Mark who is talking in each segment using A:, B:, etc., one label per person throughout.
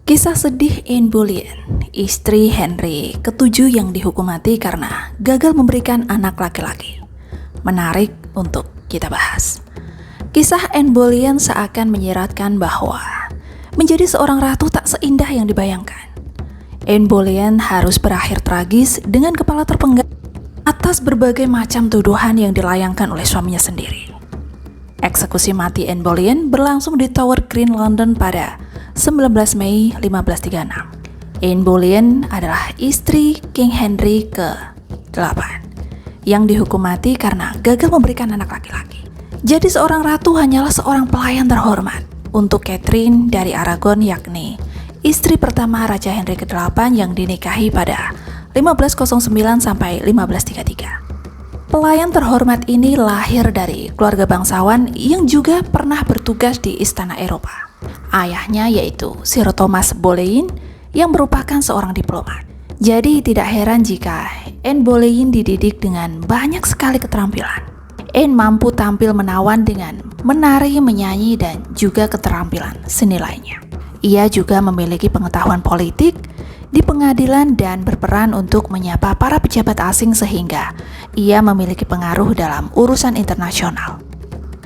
A: Kisah sedih Anne Boleyn, istri Henry ke-7 yang dihukum mati karena gagal memberikan anak laki-laki. Menarik untuk kita bahas. Kisah Anne Boleyn seakan menyiratkan bahwa menjadi seorang ratu tak seindah yang dibayangkan. Anne Boleyn harus berakhir tragis dengan kepala terpenggal atas berbagai macam tuduhan yang dilayangkan oleh suaminya sendiri. Eksekusi mati Anne Boleyn berlangsung di Tower Green, London pada 19 Mei 1536. Anne Boleyn adalah istri King Henry ke-8 yang dihukum mati karena gagal memberikan anak laki-laki. Jadi seorang ratu hanyalah seorang pelayan terhormat untuk Catherine dari Aragon, yakni istri pertama Raja Henry ke-8 yang dinikahi pada 1509 sampai 1533. Pelayan terhormat ini lahir dari keluarga bangsawan yang juga pernah bertugas di istana Eropa. Ayahnya yaitu Sir Thomas Boleyn yang merupakan seorang diplomat. Jadi tidak heran jika Anne Boleyn dididik dengan banyak sekali keterampilan. Anne mampu tampil menawan dengan menari, menyanyi, dan juga keterampilan seni lainnya. Ia juga memiliki pengetahuan politik di pengadilan dan berperan untuk menyapa para pejabat asing sehingga ia memiliki pengaruh dalam urusan internasional.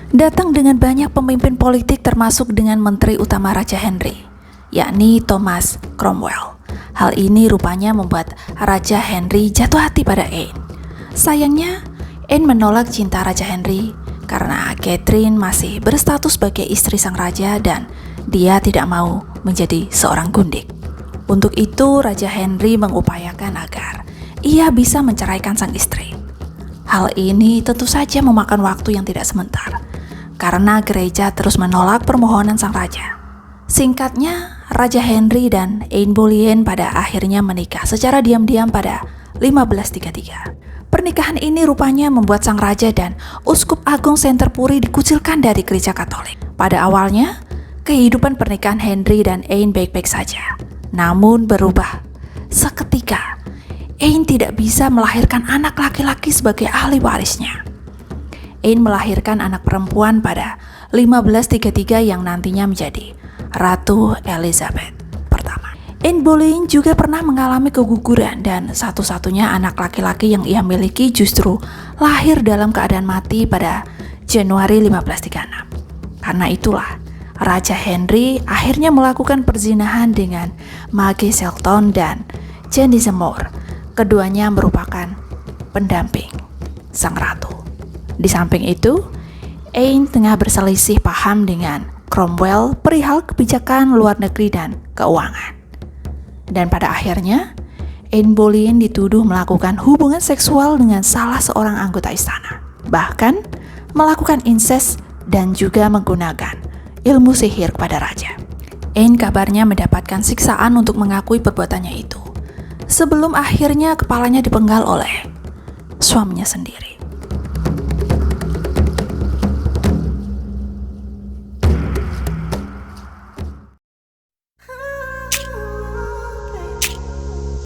A: Datang dengan banyak pemimpin politik termasuk dengan Menteri Utama Raja Henry, yakni Thomas Cromwell. Hal ini rupanya membuat Raja Henry jatuh hati pada Anne. Sayangnya, Anne menolak cinta Raja Henry karena Catherine masih berstatus sebagai istri sang raja dan dia tidak mau menjadi seorang gundik. Untuk itu, Raja Henry mengupayakan agar ia bisa menceraikan sang istri. Hal ini tentu saja memakan waktu yang tidak sebentar, karena gereja terus menolak permohonan sang raja. Singkatnya, Raja Henry dan Anne Boleyn pada akhirnya menikah secara diam-diam pada 1533. Pernikahan ini rupanya membuat sang raja dan Uskup Agung Canterbury dikucilkan dari gereja Katolik. Pada awalnya, kehidupan pernikahan Henry dan Anne baik-baik saja. Namun berubah seketika. Anne tidak bisa melahirkan anak laki-laki sebagai ahli warisnya. Anne melahirkan anak perempuan pada 1533 yang nantinya menjadi Ratu Elizabeth pertama. Anne Boleyn juga pernah mengalami keguguran dan satu-satunya anak laki-laki yang ia miliki justru lahir dalam keadaan mati pada Januari 1536. Karena itulah Raja Henry akhirnya melakukan perzinahan dengan Maggie Shelton dan Jane Seymour. Keduanya merupakan pendamping sang ratu. Di samping itu, Anne tengah berselisih paham dengan Cromwell perihal kebijakan luar negeri dan keuangan. Dan pada akhirnya, Anne Boleyn dituduh melakukan hubungan seksual dengan salah seorang anggota istana. Bahkan melakukan incest dan juga menggunakan ilmu sihir kepada raja. Anne kabarnya mendapatkan siksaan untuk mengakui perbuatannya itu, sebelum akhirnya kepalanya dipenggal oleh suaminya sendiri.